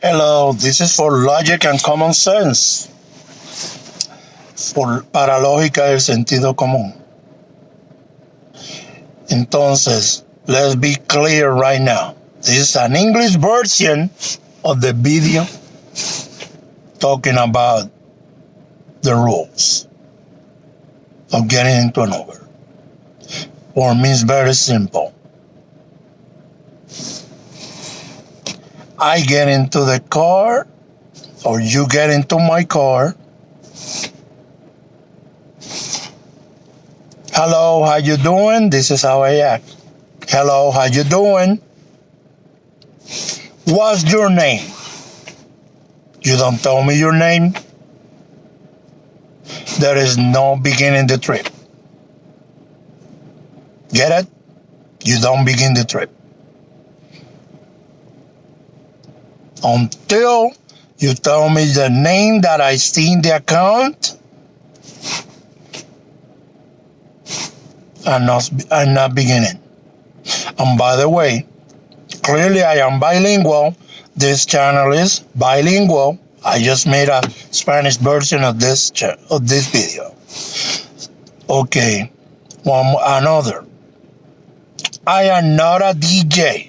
Hello, this is for logic and common sense. Para lógica y el sentido común. Entonces, let's be clear right now. This is an English version of the video talking about the rules of getting into an Uber. For me, it's very simple. I get into the car, or you get into my car. Hello, how you doing? This is how I act. Hello, how you doing? What's your name? You don't tell me your name. There is no beginning the trip. Get it? You don't begin the trip. Until you tell me the name that I see in the account, I'm not beginning. And by the way, clearly I am bilingual. This channel is bilingual. I just made a Spanish version of this video. Okay, another. I am not a DJ.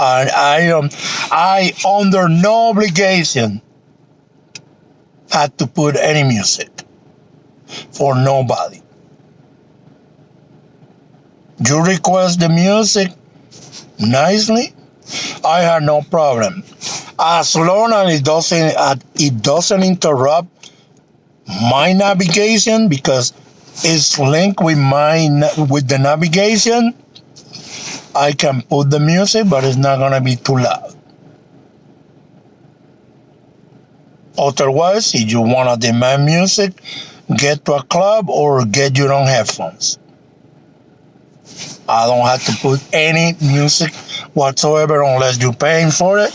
I under no obligation had to put any music for nobody. You request the music nicely, I have no problem, as long as it doesn't interrupt my navigation, because it's linked with the navigation. I can put the music, but it's not gonna be too loud. Otherwise, if you wanna demand music, get to a club or get your own headphones. I don't have to put any music whatsoever unless you're paying for it,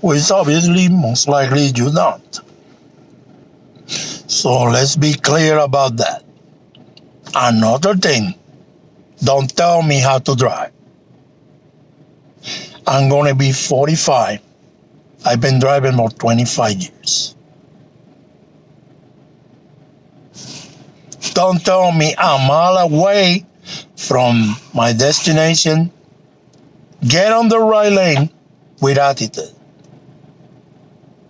which obviously, most likely, you don't. So let's be clear about that. Another thing, don't tell me how to drive. I'm going to be 45. I've been driving for 25 years. Don't tell me a mile away from my destination, get on the right lane with attitude.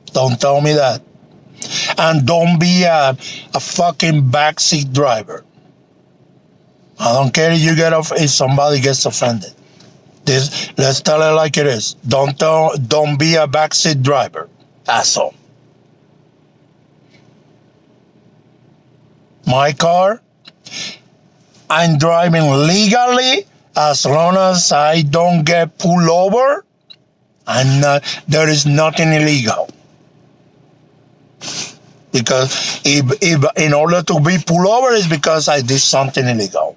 Don't tell me that. And don't be a fucking backseat driver. I don't care if somebody gets offended. Let's tell it like it is. Don't be a backseat driver, asshole. My car, I'm driving legally as long as I don't get pulled over. There is nothing illegal. Because if in order to be pulled over is because I did something illegal.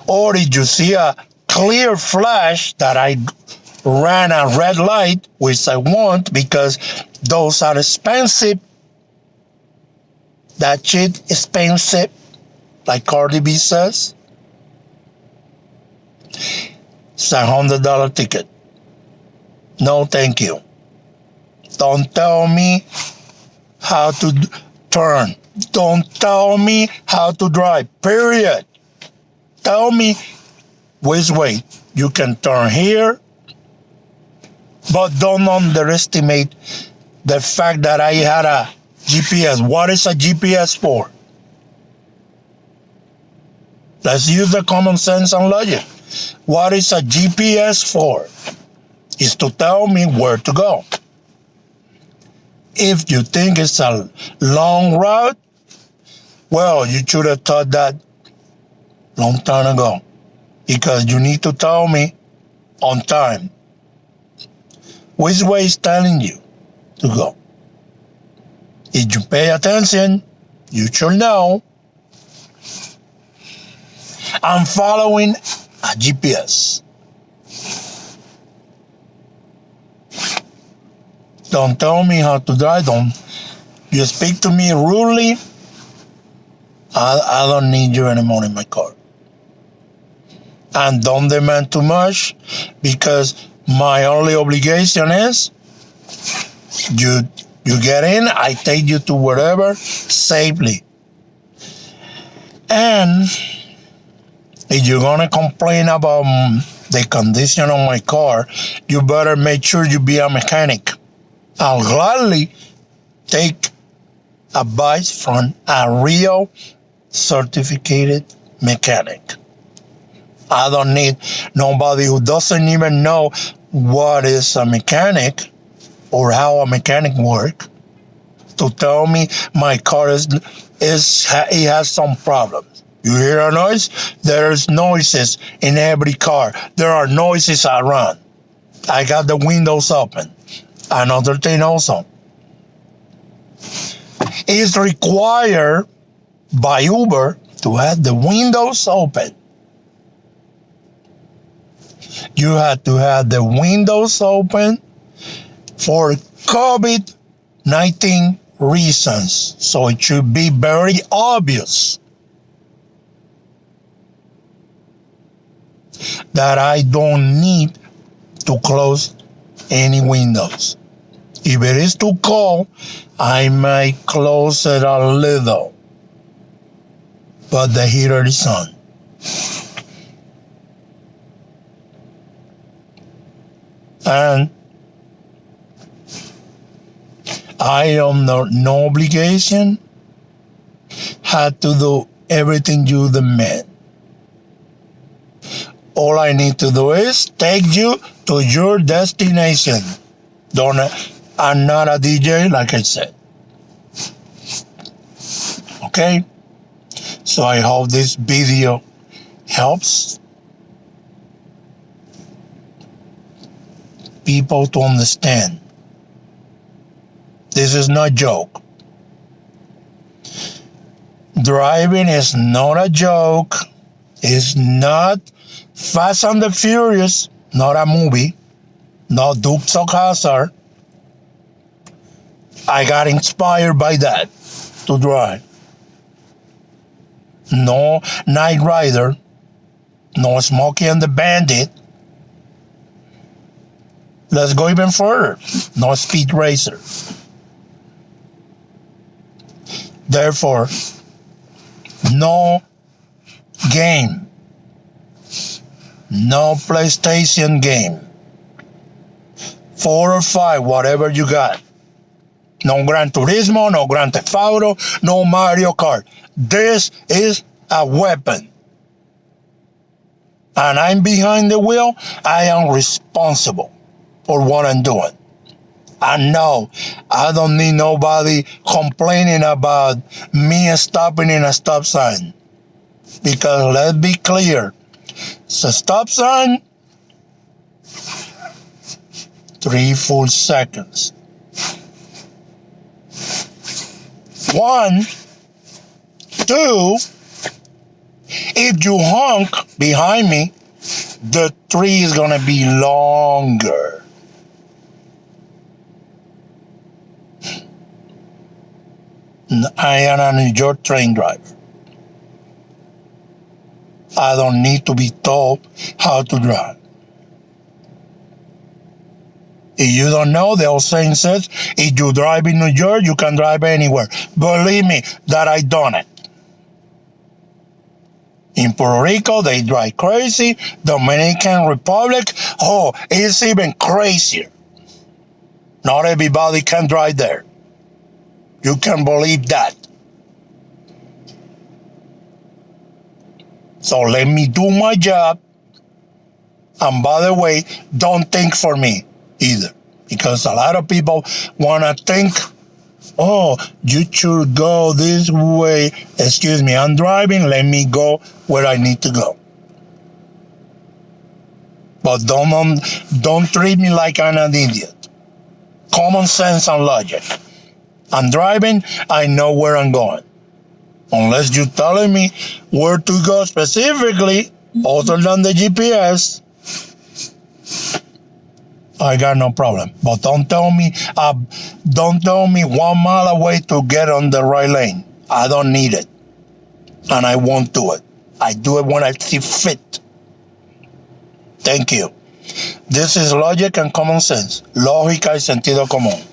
Or if you see a clear flash that I ran a red light, which I won't because those are expensive. That shit expensive, like Cardi B says. It's $100 ticket. No, thank you. Don't tell me how to turn. Don't tell me how to drive, period. Tell me which way you can turn here, but don't underestimate the fact that I had a GPS. What is a GPS for? Let's use the common sense and logic. What is a GPS for? It's to tell me where to go. If you think it's a long route, well, you should have thought that long time ago, because you need to tell me on time which way is telling you to go. If you pay attention, you should know I'm following a GPS. Don't tell me how to drive. Don't you speak to me rudely. I don't need you anymore in my car. And don't demand too much, because My only obligation is you get in, I take you to wherever safely. And if you're gonna complain about the condition of my car, you better make sure you be a mechanic. I'll gladly take advice from a real certificated mechanic. I don't need nobody who doesn't even know what is a mechanic or how a mechanic works to tell me my car it has some problems. You hear a noise? There's noises in every car. There are noises around. I got the windows open. Another thing also, it's required by Uber to have the windows open. You have to have the windows open for COVID-19 reasons. So it should be very obvious that I don't need to close any windows. If it is too cold, I might close it a little, but the heater is on. And I am no obligation, had to do everything you demand. All I need to do is take you to your destination. I'm not a DJ, like I said. Okay? So I hope this video helps people to understand. This is not a joke. Driving is not a joke. It's not Fast and the Furious, not a movie, not Dukes of Hazzard. I got inspired by that to drive. No Knight Rider, no Smokey and the Bandit. Let's go even further. No Speed Racer. Therefore, no game, no PlayStation game, 4 or 5, whatever you got. No Gran Turismo, no Grand Theft Auto, no Mario Kart. This is a weapon. And I'm behind the wheel. I am responsible for what I'm doing. I know I don't need nobody complaining about me stopping in a stop sign. Because let's be clear, it's a stop sign, 3 full seconds. 1, 2, if you honk behind me, the 3 is gonna be longer. I am a New York train driver. I don't need to be told how to drive. If you don't know, the old saying says, if you drive in New York, you can drive anywhere. Believe me that I done it. In Puerto Rico, they drive crazy. Dominican Republic, oh, it's even crazier. Not everybody can drive there. You can believe that. So let me do my job. And by the way, don't think for me either. Because a lot of people want to think, oh, you should go this way. Excuse me, I'm driving. Let me go where I need to go. But don't treat me like I'm an idiot. Common sense and logic. I'm driving. I know where I'm going. Unless you're telling me where to go specifically, other than the GPS, I got no problem. But don't tell me 1 mile away to get on the right lane. I don't need it. And I won't do it. I do it when I see fit. Thank you. This is logic and common sense. Lógica y sentido común.